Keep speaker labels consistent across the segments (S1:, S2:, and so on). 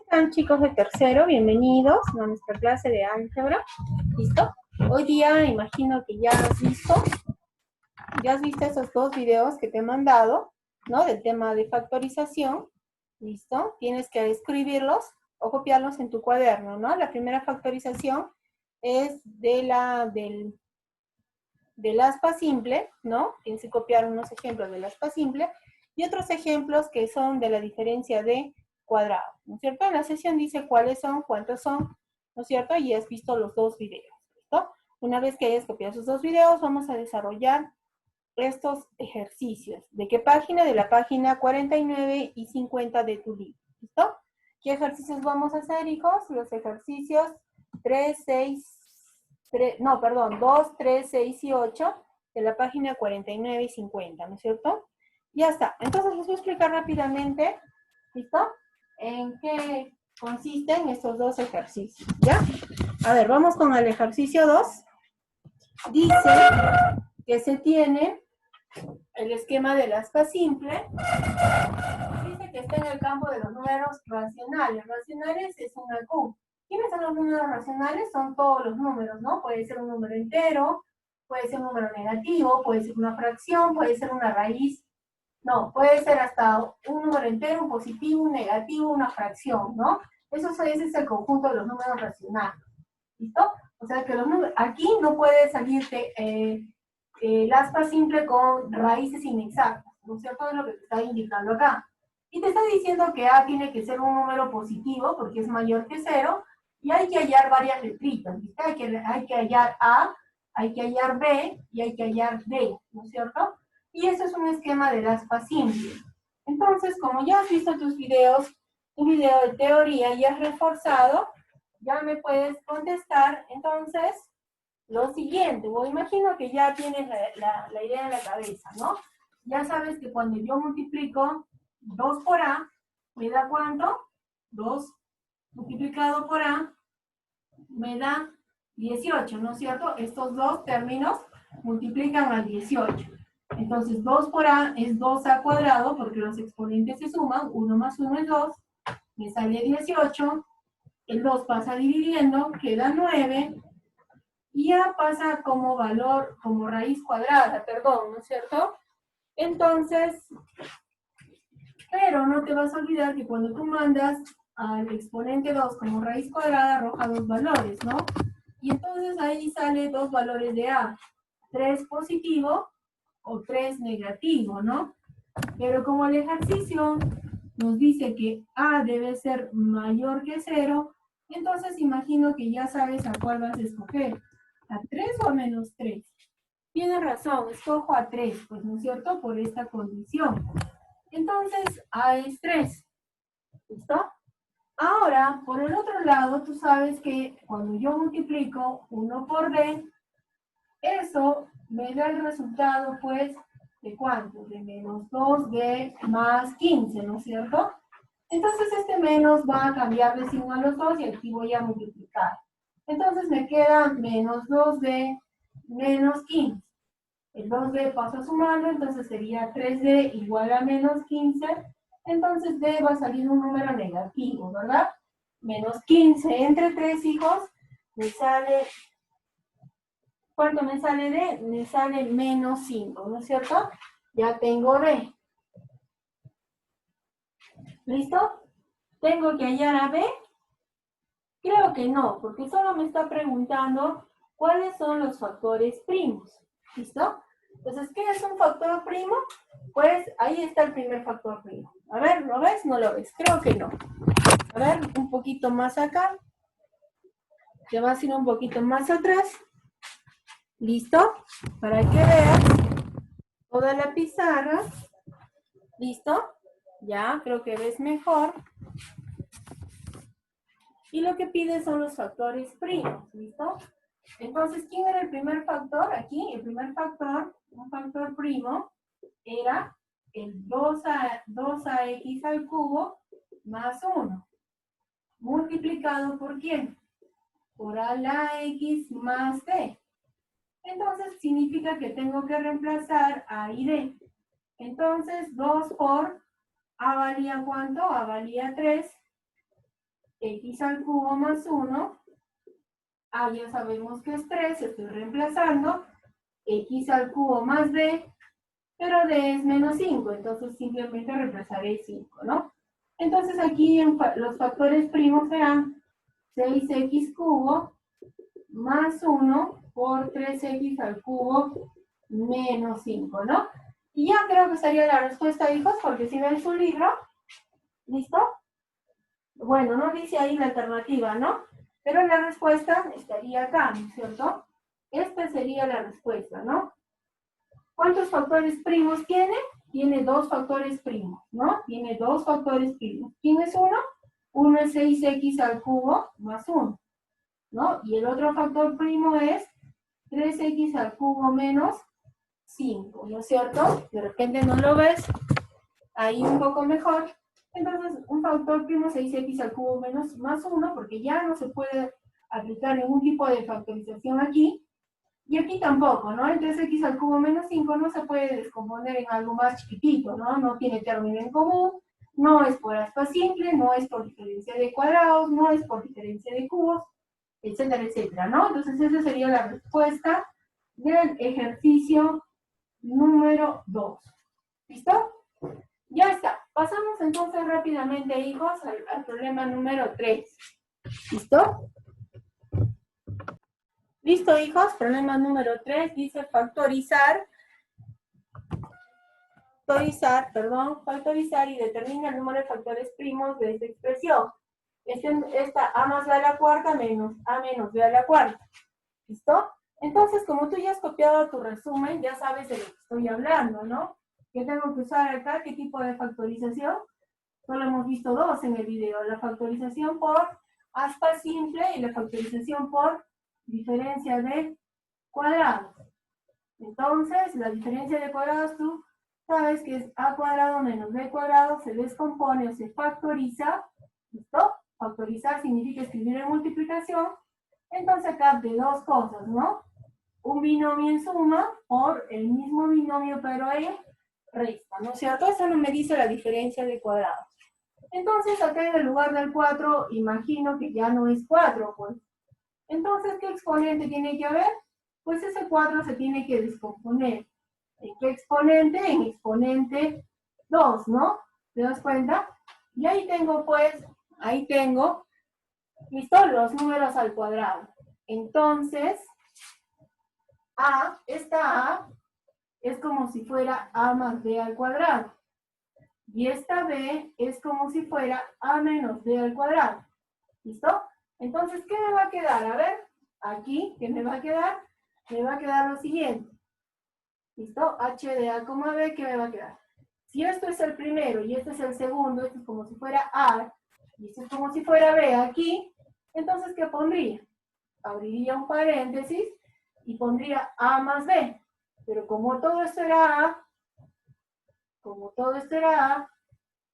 S1: Están chicos de tercero? Bienvenidos a nuestra clase de álgebra. ¿Listo? Hoy día imagino que ya has visto esos dos videos que te he mandado, ¿no? Del tema de factorización. ¿Listo? Tienes que escribirlos o copiarlos en tu cuaderno, ¿no? La primera factorización es del aspa simple, ¿no? Tienes que copiar unos ejemplos del aspa simple y otros ejemplos que son de la diferencia de cuadrado, ¿no es cierto? En la sesión dice cuáles son, cuántos son, ¿no es cierto? Y has visto los dos videos, ¿listo? Una vez que hayas copiado esos dos videos, vamos a desarrollar estos ejercicios. ¿De qué página? De la página 49 y 50 de tu libro, ¿listo? ¿Qué ejercicios vamos a hacer, hijos? Los ejercicios 3, 2, 3, 6 y 8 de la página 49 y 50, ¿no es cierto? Ya está. Entonces les voy a explicar rápidamente, ¿listo? En qué consisten estos dos ejercicios, ¿ya? A ver, vamos con el ejercicio 2. Dice que se tiene el esquema del aspa simple. Dice que está en el campo de los números racionales. Racionales es una Q. ¿Quiénes son los números racionales? Son todos los números, ¿no? Puede ser un número entero, puede ser un número negativo, puede ser una fracción, puede ser una raíz. No, puede ser hasta un número entero, un positivo, un negativo, una fracción, ¿no? Ese es el conjunto de los números racionales. ¿Listo? O sea que los números, aquí no puede salirte el aspa simple con raíces inexactas, ¿no es cierto? Es lo que te está indicando acá. Y te está diciendo que A tiene que ser un número positivo porque es mayor que 0 y hay que hallar varias letritas, ¿viste? Hay que hallar A, hay que hallar B y hay que hallar D, ¿no es cierto? Y eso es un esquema del aspa simple. Entonces, como ya has visto tus videos, tu video de teoría y has reforzado, ya me puedes contestar, entonces, lo siguiente. Bueno, imagino que ya tienes la idea en la cabeza, ¿no? Ya sabes que cuando yo multiplico 2 por A, ¿me da cuánto? 2 multiplicado por A me da 18, ¿no es cierto? Estos dos términos multiplican al 18. Entonces, 2 por A es 2A cuadrado, porque los exponentes se suman, 1 más 1 es 2, me sale 18, el 2 pasa dividiendo, queda 9, y A pasa como valor, como raíz cuadrada, perdón, ¿no es cierto? Entonces, pero no te vas a olvidar que cuando tú mandas al exponente 2 como raíz cuadrada, arroja dos valores, ¿no? Y entonces ahí sale dos valores de A, 3 positivo o 3 negativo, ¿no? Pero como el ejercicio nos dice que A debe ser mayor que 0, entonces imagino que ya sabes a cuál vas a escoger, a 3 o a menos 3. Tienes razón, escojo a 3, pues no es cierto, por esta condición. Entonces, A es 3. ¿Listo? Ahora, por el otro lado, tú sabes que cuando yo multiplico 1 por D, eso me da el resultado, pues, ¿de cuánto? De menos 2D más 15, ¿no es cierto? Entonces, este menos va a cambiar de signo a los dos y aquí voy a multiplicar. Entonces, me queda menos 2D menos 15. El 2D paso a sumarlo, entonces sería 3D igual a menos 15. Entonces D va a salir un número negativo, ¿verdad? Menos 15 entre 3 hijos, me sale, ¿cuánto me sale D? Me sale menos 5, ¿no es cierto? Ya tengo D. ¿Listo? ¿Tengo que hallar a B? Creo que no, porque solo me está preguntando cuáles son los factores primos. ¿Listo? Entonces, ¿qué es un factor primo? Pues ahí está el primer factor primo. A ver, ¿lo ves? ¿No lo ves? Creo que no. A ver, un poquito más acá. Te vas a ir un poquito más atrás. ¿Listo? Para que veas toda la pizarra. ¿Listo? Ya, creo que ves mejor. Y lo que pide son los factores primos. ¿Listo? Entonces, ¿quién era el primer factor? Aquí, el primer factor, un factor primo, era el 2ax al cubo más 1. ¿Multiplicado por quién? Por a la x más d. Entonces, significa que tengo que reemplazar a y d. Entonces, 2 por a valía ¿cuánto? A valía 3. x al cubo más 1. A ya sabemos que es 3, estoy reemplazando. X al cubo más b, pero d es menos 5, entonces simplemente reemplazaré 5, ¿no? Entonces aquí los factores primos serán 6x cubo más 1 por 3x al cubo menos 5, ¿no? Y ya creo que estaría la respuesta, hijos, porque si ven su libro, ¿listo? Bueno, no dice ahí la alternativa, ¿no? Pero la respuesta estaría acá, ¿no es cierto? Esta sería la respuesta, ¿no? ¿Cuántos factores primos tiene? Tiene 2 factores primos, ¿no? Tiene 2 factores primos. ¿Quién es uno? Uno es 6x al cubo más 1, ¿no? Y el otro factor primo es 3x al cubo menos 5, ¿no es cierto? De repente no lo ves ahí un poco mejor. Entonces, un factor primo 6x al cubo menos más 1, porque ya no se puede aplicar ningún tipo de factorización aquí. Y aquí tampoco, ¿no? El 3x al cubo menos 5 no se puede descomponer en algo más chiquitito, ¿no? No tiene término en común, no es por aspa simple, no es por diferencia de cuadrados, no es por diferencia de cubos, etcétera, etcétera, ¿no? Entonces esa sería la respuesta del ejercicio número 2. ¿Listo? Ya está. Pasamos entonces rápidamente, hijos, al problema número 3. ¿Listo? Listo, hijos. Problema número 3 dice factorizar y determina el número de factores primos de esta expresión. Esta a más b a la cuarta menos a menos b a la cuarta. ¿Listo? Entonces, como tú ya has copiado tu resumen, ya sabes de lo que estoy hablando, ¿no? ¿Qué tengo que usar acá? ¿Qué tipo de factorización? Solo hemos visto dos en el video. La factorización por aspa simple y la factorización por diferencia de cuadrados. Entonces, la diferencia de cuadrados tú sabes que es a cuadrado menos b cuadrado, se descompone o se factoriza. ¿Listo? Factorizar significa escribir en multiplicación. Entonces acá de dos cosas, ¿no? Un binomio en suma por el mismo binomio pero en resta, ¿no es cierto? Eso no me dice la diferencia de cuadrados. Entonces acá en el lugar del 4, imagino que ya no es 4, pues. Entonces, ¿qué exponente tiene que haber? Pues ese 4 se tiene que descomponer. ¿En qué exponente? En exponente 2, ¿no? ¿Te das cuenta? Y ahí tengo, pues, ¿listo? Los números al cuadrado. Entonces, esta A es como si fuera A más B al cuadrado. Y esta B es como si fuera A menos B al cuadrado. ¿Listo? Entonces, ¿qué me va a quedar? A ver, aquí, ¿qué me va a quedar? Me va a quedar lo siguiente. ¿Listo? H de A, B, ¿qué me va a quedar? Si esto es el primero y este es el segundo, esto es como si fuera A, y esto es como si fuera B aquí, entonces, ¿qué pondría? Abriría un paréntesis y pondría A más B. Pero como todo esto era A,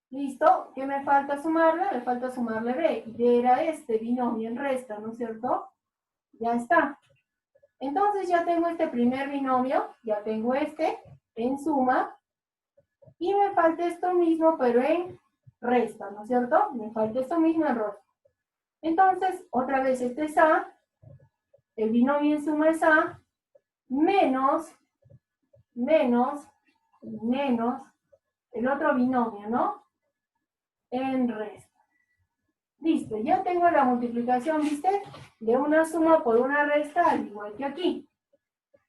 S1: ¿listo? ¿Qué me falta sumarle? Me falta sumarle B. Y B era este binomio en resta, ¿no es cierto? Ya está. Entonces ya tengo este primer binomio, ya tengo este en suma, y me falta esto mismo, pero en resta, ¿no es cierto? Me falta esto mismo en resta. Entonces, otra vez este es A, el binomio en suma es A, menos el otro binomio, ¿no? En resta. Listo, ya tengo la multiplicación, ¿viste? De una suma por una resta, al igual que aquí.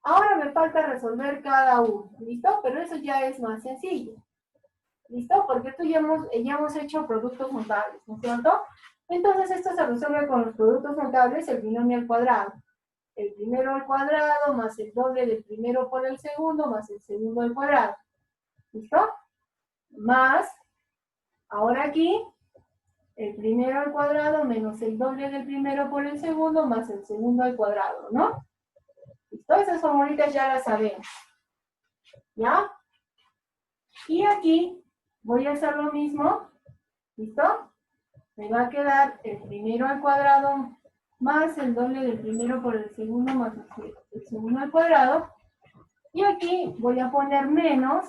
S1: Ahora me falta resolver cada uno, ¿listo? Pero eso ya es más sencillo. ¿Listo? Porque esto ya hemos hecho productos notables, ¿no es cierto? Entonces esto se resuelve con los productos notables, el binomio al cuadrado. El primero al cuadrado más el doble del primero por el segundo más el segundo al cuadrado. ¿Listo? Más, ahora aquí, el primero al cuadrado menos el doble del primero por el segundo más el segundo al cuadrado, ¿no? ¿Listo? Esas formulitas ya las sabemos. ¿Ya? Y aquí voy a hacer lo mismo. ¿Listo? Me va a quedar el primero al cuadrado más el doble del primero por el segundo más el segundo al cuadrado. Y aquí voy a poner menos.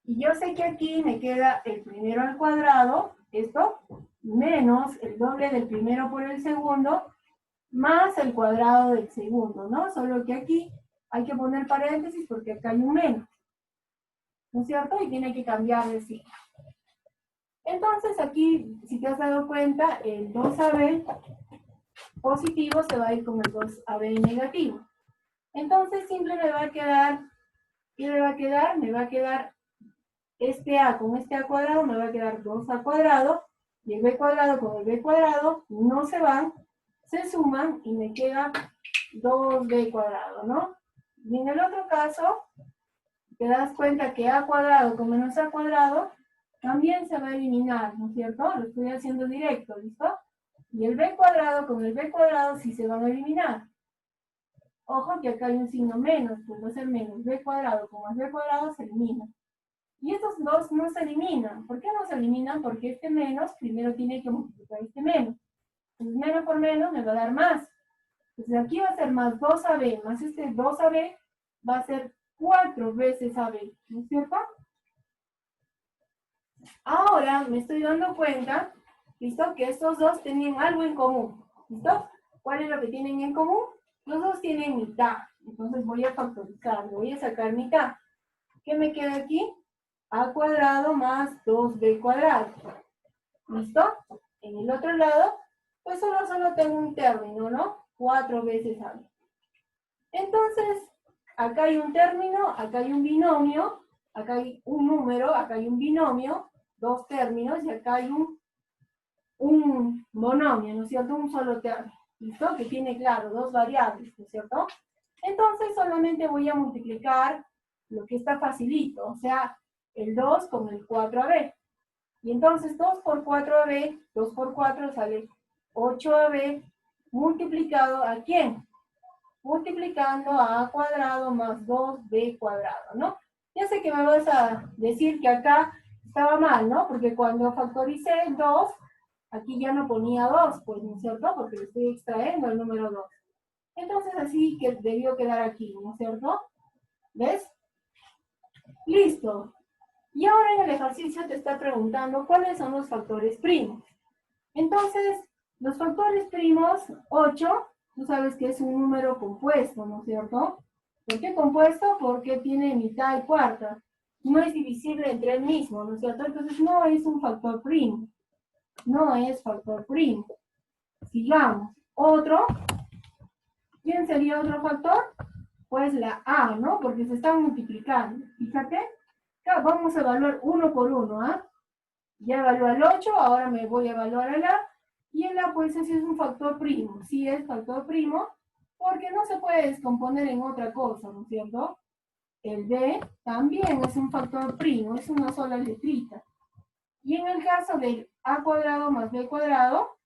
S1: Y yo sé que aquí me queda el primero al cuadrado, esto, menos el doble del primero por el segundo, más el cuadrado del segundo, ¿no? Solo que aquí hay que poner paréntesis porque acá hay un menos, ¿no es cierto? Y tiene que cambiar de signo. Entonces aquí, si te has dado cuenta, el 2AB positivo se va a ir con el 2AB negativo. Entonces siempre me va a quedar, ¿qué me va a quedar? Me va a quedar este A con este A cuadrado, me va a quedar 2A cuadrado, y el B cuadrado con el B cuadrado no se van, se suman y me queda 2B cuadrado, ¿no? Y en el otro caso, te das cuenta que A cuadrado con menos A cuadrado también se va a eliminar, ¿no es cierto? Lo estoy haciendo directo, ¿listo? Y el B cuadrado con el B cuadrado sí se van a eliminar. Ojo que acá hay un signo menos, pues va a ser menos B cuadrado con más B cuadrado se elimina. Y estos dos no se eliminan. ¿Por qué no se eliminan? Porque este menos primero tiene que multiplicar este menos. Entonces menos por menos me va a dar más. Entonces aquí va a ser más 2AB, más este 2AB va a ser 4 veces AB, ¿no es cierto? Ahora me estoy dando cuenta, ¿listo? Que estos dos tienen algo en común, ¿listo? ¿Cuál es lo que tienen en común? Los dos tienen mitad, entonces voy a factorizar, voy a sacar mitad. ¿Qué me queda aquí? A cuadrado más 2B cuadrado, ¿listo? En el otro lado, pues solo tengo un término, ¿no? 4 veces AB. Entonces, acá hay un término, acá hay un binomio, acá hay un número, acá hay un binomio, dos términos, y acá hay un monomio, ¿no es cierto? Un solo término, ¿listo? Que tiene, claro, dos variables, ¿no es cierto? Entonces, solamente voy a multiplicar lo que está facilito, o sea, el 2 con el 4AB. Y entonces 2 por 4AB, 2 por 4 sale 8AB, multiplicado ¿a quién? Multiplicando a A cuadrado más 2B cuadrado, ¿no? Ya sé que me vas a decir que acá estaba mal, ¿no? Porque cuando factoricé el 2, aquí ya no ponía 2, pues, ¿no es cierto? Porque le estoy extrayendo el número 2. Entonces así que debió quedar aquí, ¿no es cierto? ¿Ves? Listo. Y ahora en el ejercicio te está preguntando cuáles son los factores primos. Entonces, los factores primos, 8, tú sabes que es un número compuesto, ¿no es cierto? ¿Por qué compuesto? Porque tiene mitad y cuarta. No es divisible entre el mismo, ¿no es cierto? Entonces no es un factor primo. No es factor primo. Sigamos. Otro. ¿Quién sería otro factor? Pues la A, ¿no? Porque se están multiplicando. Fíjate. Vamos a evaluar uno por uno, ¿ah? Ya evalué el 8, ahora me voy a evaluar el A. Y el A, pues, ese es un factor primo. Sí es factor primo, porque no se puede descomponer en otra cosa, ¿no es cierto? El B también es un factor primo, es una sola letrita. Y en el caso del A cuadrado más B cuadrado,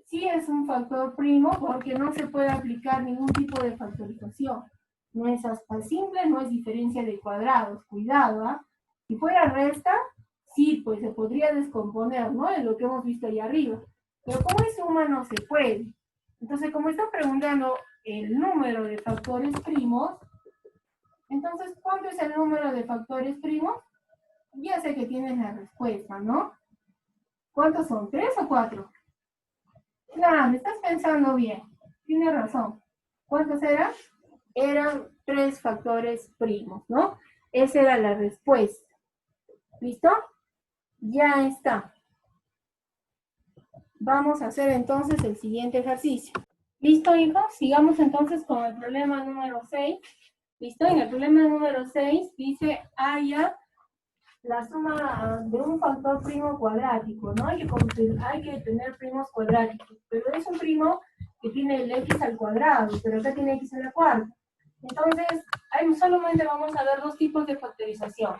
S1: sí es un factor primo porque no se puede aplicar ningún tipo de factorización. No es aspa simple, no es diferencia de cuadrados. Cuidado, ¿ah? Si fuera resta, sí, pues se podría descomponer, ¿no? En lo que hemos visto ahí arriba. Pero como es suma, no se puede. Entonces, como está preguntando el número de factores primos, entonces, ¿cuánto es el número de factores primos? Ya sé que tienes la respuesta, ¿no? ¿Cuántos son? ¿3 o 4? Claro, me estás pensando bien. Tienes razón. ¿Cuántos eran? Eran 3 factores primos, ¿no? Esa era la respuesta. ¿Listo? Ya está. Vamos a hacer entonces el siguiente ejercicio. ¿Listo, hijos? Sigamos entonces con el problema número 6. ¿Listo? En el problema número 6 dice haya la suma de un factor primo cuadrático, ¿no? Hay que tener primos cuadráticos, pero es un primo que tiene el x al cuadrado, pero acá tiene x a la cuarta. Entonces, solamente vamos a ver dos tipos de factorización.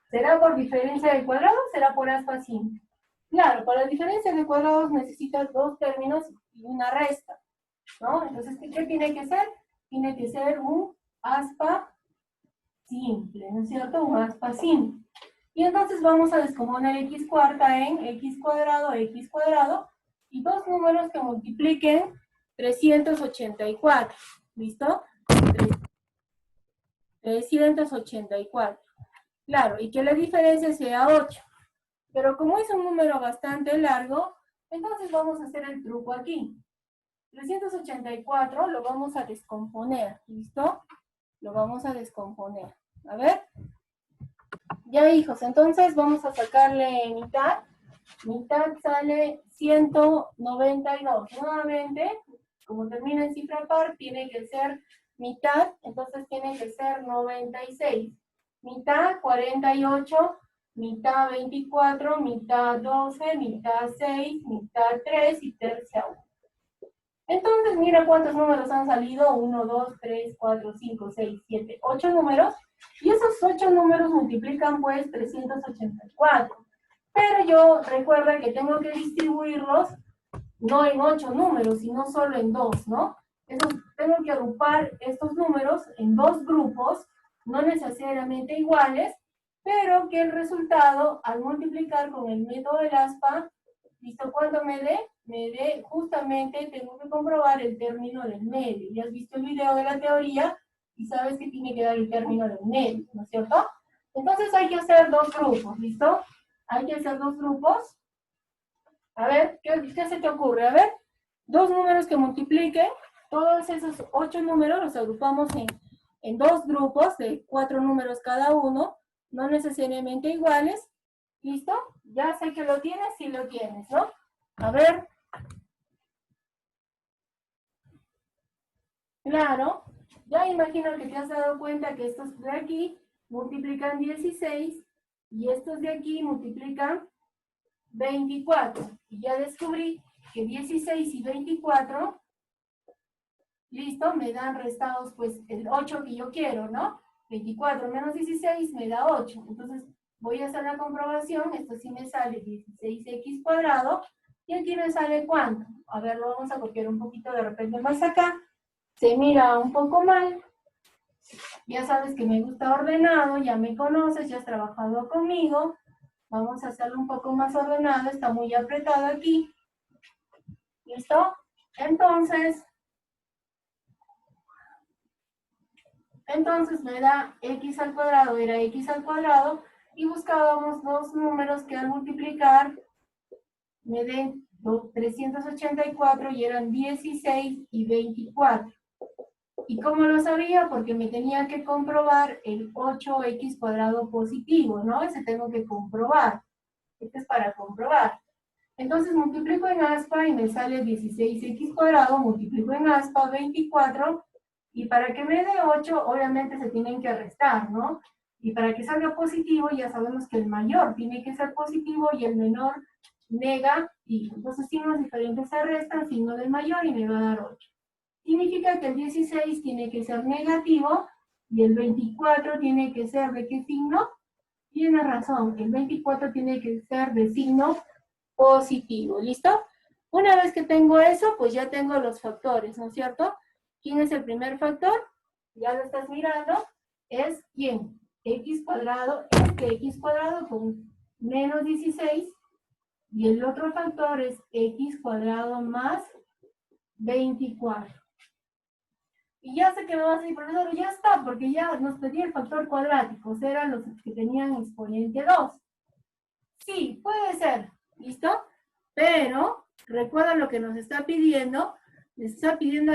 S1: ¿Será por diferencia de cuadrados o será por aspa simple? Claro, para diferencia de cuadrados necesitas dos términos y una resta, ¿no? Entonces, ¿qué tiene que ser? Tiene que ser un aspa simple, ¿no es cierto? Un aspa simple. Y entonces vamos a descomponer x cuarta en x cuadrado, y dos números que multipliquen 384. ¿Listo? 384. Claro, y que la diferencia sea 8. Pero como es un número bastante largo, Entonces vamos a hacer el truco aquí. 384 lo vamos a descomponer, ¿listo? Lo vamos a descomponer. A ver. Ya, hijos, entonces vamos a sacarle mitad. Mitad sale 192. Nuevamente, como termina en cifra par, tiene que ser mitad, entonces tiene que ser 96. Mitad 48, mitad 24, mitad 12, mitad 6, mitad 3 y tercia 1. Entonces, mira cuántos números han salido. 1, 2, 3, 4, 5, 6, 7, 8 números. Y esos 8 números multiplican pues 384. Pero yo recuerda que tengo que distribuirlos no en 8 números, sino solo en 2, ¿no? Entonces, tengo que agrupar estos números en 2 grupos, no necesariamente iguales, pero que el resultado, al multiplicar con el método del aspa, ¿listo? ¿Cuánto me dé? Me dé, justamente, tengo que comprobar el término del medio. Ya has visto el video de la teoría y sabes que tiene que dar el término del medio, ¿no es cierto? Entonces hay que hacer 2 grupos, ¿listo? Hay que hacer 2 grupos. A ver, ¿qué se te ocurre? A ver, 2 números que multipliquen. Todos esos 8 números los agrupamos en 2 grupos de 4 números cada uno, no necesariamente iguales. ¿Listo? Ya sé que lo tienes, sí lo tienes, ¿no? A ver. Claro, ya imagino que te has dado cuenta que estos de aquí multiplican 16 y estos de aquí multiplican 24. Y ya descubrí que 16 y 24, listo, me dan restados pues el 8 que yo quiero, ¿no? 24 menos 16 me da 8. Entonces voy a hacer la comprobación. Esto sí me sale 16x cuadrado. Y aquí me sale ¿cuánto? A ver, lo vamos a copiar un poquito de repente más acá. Se mira un poco mal. Ya sabes que me gusta ordenado, ya me conoces, ya has trabajado conmigo. Vamos a hacerlo un poco más ordenado, está muy apretado aquí. ¿Listo? Entonces me da x al cuadrado, era x al cuadrado, y buscábamos 2 números que al multiplicar me den 384 y eran 16 y 24. ¿Y cómo lo sabía? Porque me tenía que comprobar el 8x cuadrado positivo, ¿no? Ese tengo que comprobar. Este es para comprobar. Entonces multiplico en aspa y me sale 16x cuadrado, multiplico en aspa 24, y para que me dé 8, obviamente se tienen que restar, ¿no? Y para que salga positivo, ya sabemos que el mayor tiene que ser positivo y el menor negativo. Entonces signos diferentes se restan, signo del mayor y me va a dar 8. Significa que el 16 tiene que ser negativo y el 24 tiene que ser ¿de qué signo? Tiene razón, el 24 tiene que ser de signo positivo, ¿listo? Una vez que tengo eso, pues ya tengo los factores, ¿no es cierto? ¿Quién es el primer factor? Ya lo estás mirando. ¿Es quién? X cuadrado, x cuadrado con menos 16. Y el otro factor es x cuadrado más 24. Y ya sé que me vas a decir, profesor, ya está, porque ya nos pedía el factor cuadrático, eran los que tenían exponente 2. Sí, puede ser, ¿listo? Pero, recuerda lo que nos está pidiendo, nos está pidiendo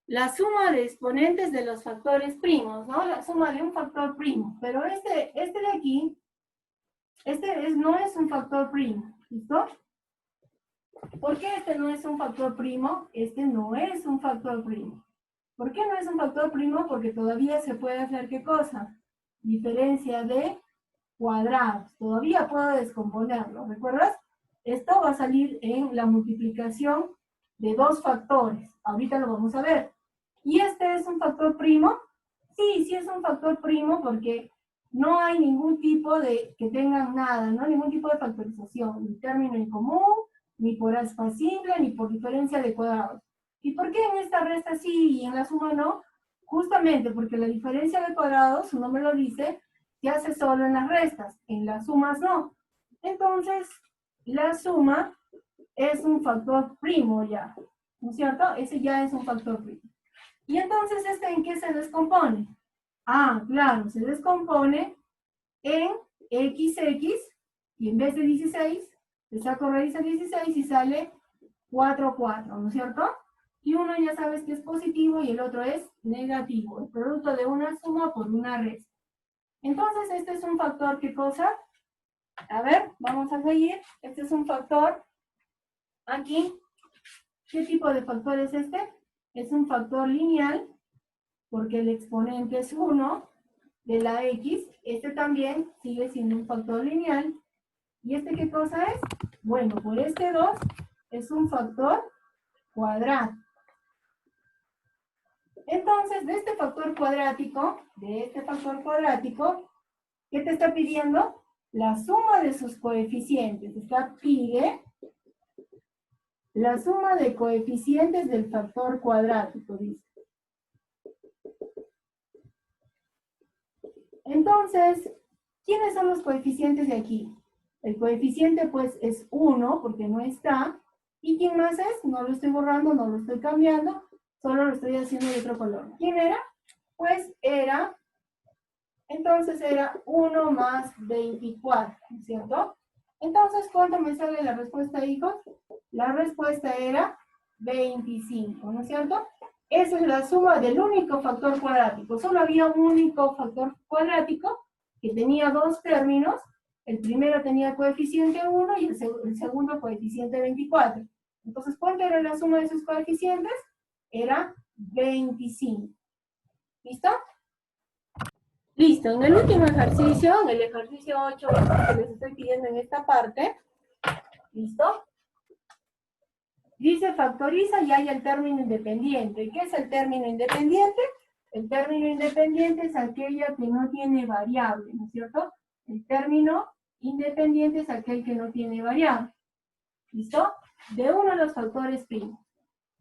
S1: la suma de exponentes de los factores primos, ¿no? La suma de un factor primo. Pero este de aquí, no es un factor primo, ¿listo? ¿Por qué este no es un factor primo? Este no es un factor primo. ¿Por qué no es un factor primo? Porque todavía se puede hacer, ¿qué cosa? Diferencia de cuadrados. Todavía puedo descomponerlo, ¿recuerdas? Esto va a salir en la multiplicación de 2 factores. Ahorita lo vamos a ver. ¿Y este es un factor primo? Sí, sí es un factor primo porque no hay ningún tipo de, que tengan nada, ¿no? Ningún tipo de factorización, ni término en común, ni por aspa simple, ni por diferencia de cuadrados. ¿Y por qué en esta resta sí y en la suma no? Justamente porque la diferencia de cuadrados, su nombre lo dice, se hace solo en las restas, en las sumas no. Entonces, la suma es un factor primo ya, ¿no es cierto? Ese ya es un factor primo. Y entonces, ¿en qué se descompone? Ah, claro, se descompone en XX, y en vez de 16, Le saco raíz a 16 y sale 4, 4, ¿no es cierto? Y uno ya sabes que es positivo y el otro es negativo. El producto de una suma por una resta. Entonces, este es un factor, ¿qué cosa? A ver, vamos a seguir. Este es un factor. Aquí, ¿qué tipo de factor es este? Es un factor lineal, porque el exponente es 1 de la x. Este también sigue siendo un factor lineal. ¿Y este qué cosa es? Bueno, por este 2 es un factor cuadrático. Entonces, de este factor cuadrático, ¿qué te está pidiendo? La suma de sus coeficientes. Pide la suma de coeficientes del factor cuadrático, dice. Entonces, ¿quiénes son los coeficientes de aquí? El coeficiente, pues, es 1, porque no está. ¿Y quién más es? No lo estoy borrando, no lo estoy cambiando, solo lo estoy haciendo de otro color. ¿Quién era? Pues era, entonces era 1 más 24, ¿no es cierto? Entonces, ¿cuánto me sale la respuesta, hijos? La respuesta era 25, ¿no es cierto? Esa es la suma del único factor cuadrático. Solo había un único factor cuadrático que tenía dos términos. El primero tenía coeficiente 1 y el segundo coeficiente 24. Entonces, ¿cuánto era la suma de sus coeficientes? Era 25. ¿Listo? Listo. En el último ejercicio, en el ejercicio 8, que les estoy pidiendo en esta parte, ¿listo? Dice factoriza y hay el término independiente. ¿Qué es el término independiente? El término independiente es aquella que no tiene variable, ¿no es cierto? El término independiente es aquel que no tiene variable. ¿Listo? De uno de los factores primos.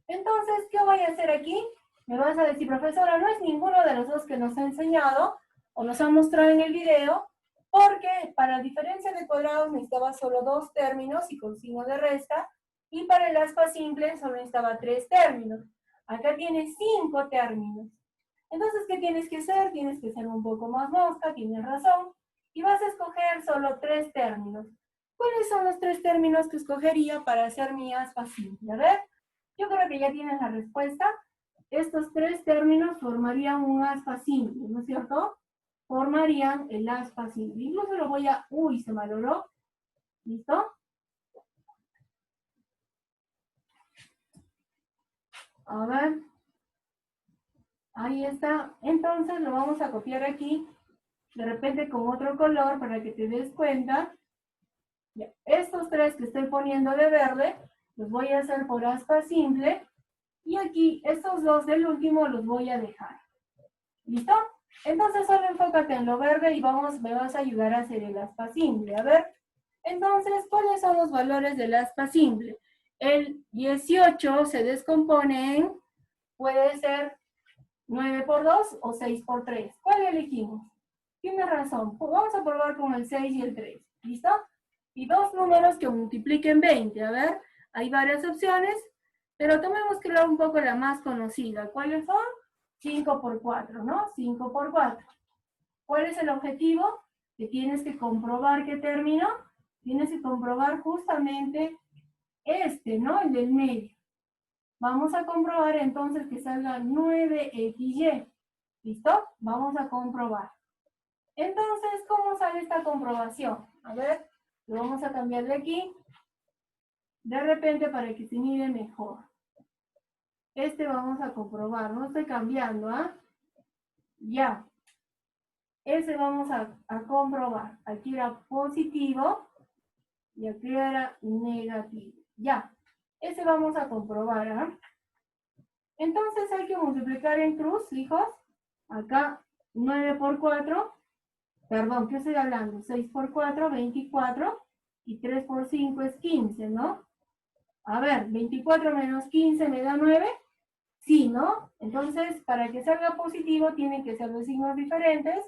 S1: Entonces, ¿qué voy a hacer aquí? Me vas a decir, profesora, no es ninguno de los dos que nos ha enseñado o nos ha mostrado en el video, porque para diferencia de cuadrados necesitaba solo dos términos y con signo de resta, y para el aspa simple solo necesitaba 3 términos. Acá tiene 5 términos. Entonces, ¿qué tienes que hacer? Tienes que ser un poco más mosca, tienes razón, y vas a escoger solo 3 términos. ¿Cuáles son los 3 términos que escogería para hacer mi aspa simple? A ver, yo creo que ya tienes la respuesta. Estos 3 términos formarían un aspa simple, ¿no es cierto? Formarían el aspa simple. Incluso lo voy a... Uy, se malogró. ¿Listo? A ver. Ahí está. Entonces lo vamos a copiar aquí. De repente con otro color para que te des cuenta. Ya. Estos 3 que estoy poniendo de verde, los voy a hacer por aspa simple. Y aquí, estos 2 del último los voy a dejar. ¿Listo? Entonces solo enfócate en lo verde y me vas a ayudar a hacer el aspa simple. A ver. Entonces, ¿cuáles son los valores del aspa simple? El 18 se descompone en, puede ser 9 por 2 o 6 por 3. ¿Cuál elegimos? Tienes razón. Pues vamos a probar con el 6 y el 3. ¿Listo? Y dos números que multipliquen 20. A ver, hay varias opciones, pero tomemos que un poco la más conocida. ¿Cuáles son? 5 por 4, ¿no? 5 por 4. ¿Cuál es el objetivo? Que tienes que comprobar qué término. Tienes que comprobar justamente este, ¿no? El del medio. Vamos a comprobar entonces que salga 9xy. ¿Listo? Vamos a comprobar. Entonces, ¿cómo sale esta comprobación? A ver, lo vamos a cambiar de aquí. De repente para que se mire mejor. Este vamos a comprobar. No estoy cambiando, ¿ah? Ya. Ese vamos a comprobar. Aquí era positivo y aquí era negativo. Ya. Ese vamos a comprobar, ¿ah? Entonces hay que multiplicar en cruz, hijos. Acá 9 por 4. Perdón, ¿qué estoy hablando? 6 por 4, 24. Y 3 por 5 es 15, ¿no? A ver, 24 menos 15 me da 9. Sí, ¿no? Entonces, para que salga positivo, tienen que ser de signos diferentes.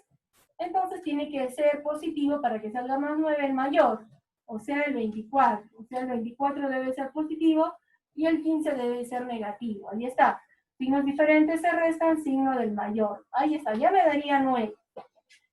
S1: Entonces, tiene que ser positivo para que salga más 9 el mayor. O sea, el 24. O sea, el 24 debe ser positivo y el 15 debe ser negativo. Ahí está. Signos diferentes se restan, signo del mayor. Ahí está, ya me daría 9.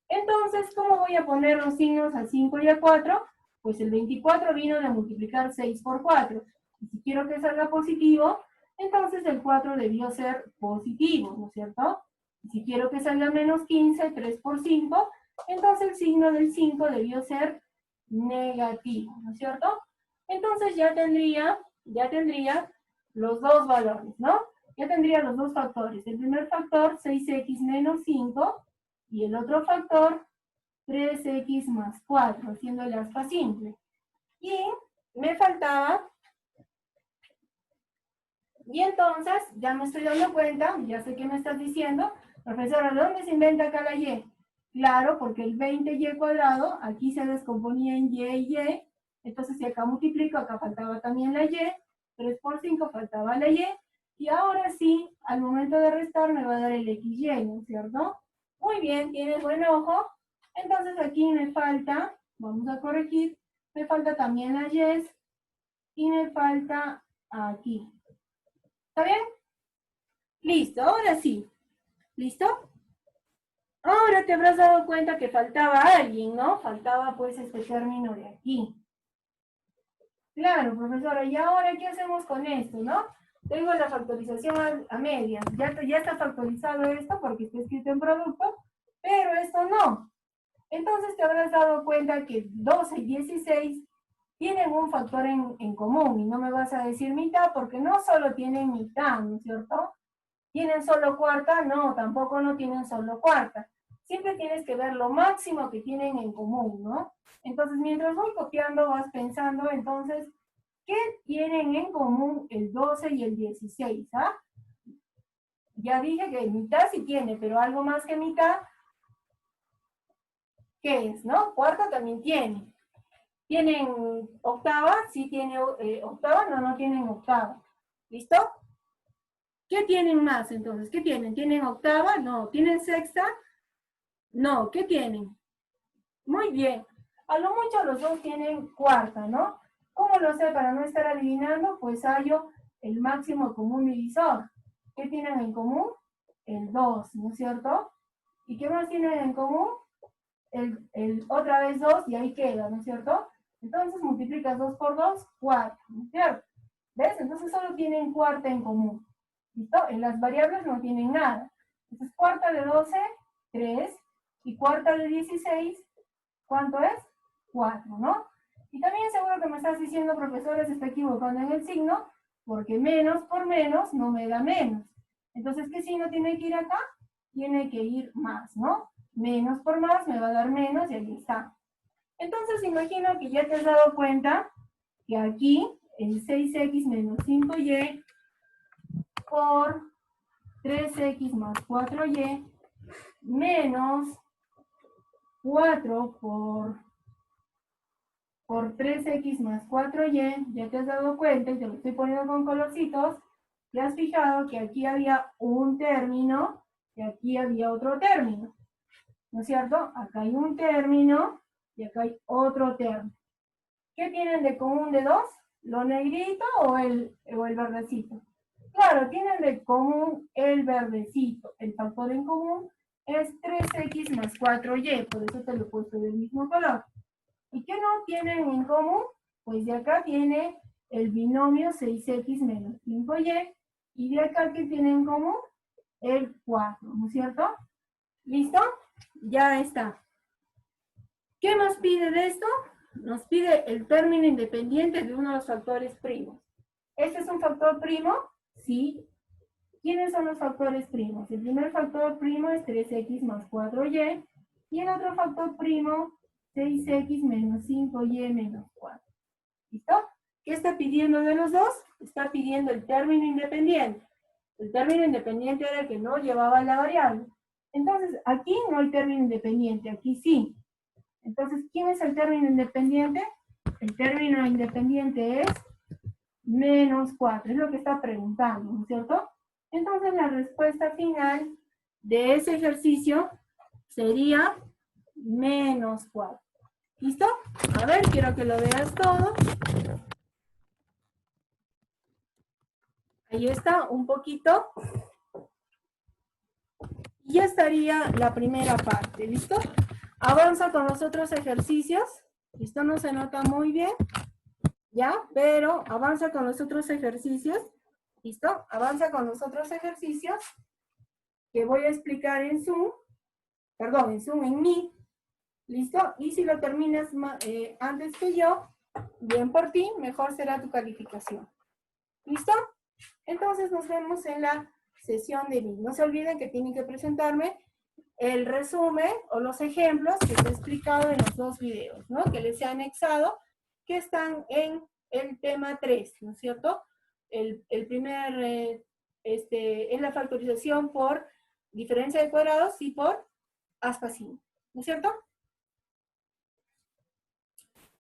S1: Entonces, ¿cómo voy a poner los signos a 5 y a 4? Pues el 24 vino de multiplicar 6 por 4. Y si quiero que salga positivo, entonces el 4 debió ser positivo, ¿no es cierto? Y si quiero que salga menos 15, 3 por 5, entonces el signo del 5 debió ser negativo, ¿no es cierto? Entonces ya tendría los dos valores, ¿no? Ya tendría los dos factores. El primer factor, 6x menos 5, y el otro factor, 3x más 4, haciendo el aspa simple. Y me faltaba, y entonces ya me estoy dando cuenta, ya sé qué me estás diciendo, profesora, ¿de dónde se inventa acá la y? Claro, porque el 20y cuadrado, aquí se descomponía en y, entonces si acá multiplico, acá faltaba también la y, 3 por 5 faltaba la y ahora sí, al momento de restar me va a dar el xy, ¿no es cierto? Muy bien, tienes buen ojo. Entonces aquí me falta, vamos a corregir, me falta también la y me falta aquí. ¿Está bien? Listo, ahora sí. ¿Listo? Ahora te habrás dado cuenta que faltaba alguien, ¿no? Faltaba pues este término de aquí. Claro, profesora, ¿y ahora qué hacemos con esto, no? Tengo la factorización a medias. Ya está factorizado esto porque está escrito en producto, pero esto no. Entonces te habrás dado cuenta que 12 y 16 tienen un factor en común. Y no me vas a decir mitad porque no solo tienen mitad, ¿no es cierto? ¿Tienen solo cuarta? No, tampoco no tienen solo cuarta. Siempre tienes que ver lo máximo que tienen en común, ¿no? Entonces, mientras voy copiando, vas pensando, entonces, ¿qué tienen en común el 12 y el 16? ¿Ah? Ya dije que mitad sí tiene, pero algo más que mitad, ¿qué es, no? Cuarta también tiene. ¿Tienen octava? Sí tiene octava, no tienen octava. ¿Listo? ¿Qué tienen más entonces? ¿Qué tienen? ¿Tienen octava? No. ¿Tienen sexta? No. ¿Qué tienen? Muy bien. A lo mucho los dos tienen cuarta, ¿no? ¿Cómo lo sé? Para no estar adivinando, pues hallo el máximo común divisor. ¿Qué tienen en común? El 2, ¿no es cierto? ¿Y qué más tienen en común? Otra vez 2 y ahí queda, ¿no es cierto? Entonces multiplicas 2 por 2, 4, ¿no es cierto? ¿Ves? Entonces solo tienen cuarta en común. ¿Listo? En las variables no tienen nada. Entonces cuarta de 12, 3. Y cuarta de 16, ¿cuánto es? 4, ¿no? Y también seguro que me estás diciendo, profesora, se está equivocando en el signo, porque menos por menos no me da menos. Entonces, ¿qué signo tiene que ir acá? Tiene que ir más, ¿no? Menos por más me va a dar menos y ahí está. Entonces, imagino que ya te has dado cuenta que aquí el 6x menos 5y por 3x más 4y menos 4 por 3x más 4y, ya te has dado cuenta y te lo estoy poniendo con colorcitos, te has fijado que aquí había un término y aquí había otro término, ¿no es cierto? Acá hay un término y acá hay otro término. ¿Qué tienen de común de dos? ¿Lo negrito o el verdecito? Claro, tienen de común el verdecito. El factor en común es 3x más 4y, por eso te lo he puesto del mismo color. ¿Y qué no tienen en común? Pues de acá tiene el binomio 6x menos 5y, y de acá que tienen en común el 4, ¿no es cierto? ¿Listo? Ya está. ¿Qué nos pide de esto? Nos pide el término independiente de uno de los factores primos. ¿Este es un factor primo? Sí. ¿Quiénes son los factores primos? El primer factor primo es 3x más 4y, y el otro factor primo, 6x menos 5y menos 4. ¿Listo? ¿Qué está pidiendo de los dos? Está pidiendo el término independiente. El término independiente era el que no llevaba la variable. Entonces, aquí no hay término independiente, aquí sí. Entonces, ¿quién es el término independiente? El término independiente es menos 4, es lo que está preguntando, ¿no es cierto? Entonces, la respuesta final de ese ejercicio sería menos 4. ¿Listo? A ver, quiero que lo veas todo. Ahí está, un poquito. Y ya estaría la primera parte, ¿listo? Avanza con los otros ejercicios. Esto no se nota muy bien, ¿ya? Pero avanza con los otros ejercicios. ¿Listo? Avanza con los otros ejercicios que voy a explicar en Zoom. Perdón, en Zoom, en Meet. ¿Listo? Y si lo terminas antes que yo, bien por ti, mejor será tu calificación. ¿Listo? Entonces nos vemos en la sesión de Meet. No se olviden que tienen que presentarme el resumen o los ejemplos que te he explicado en los dos videos, ¿no? Que les he anexado, que están en el tema 3, ¿no es cierto? El primer es la factorización por diferencia de cuadrados y por aspa simple, ¿no es cierto?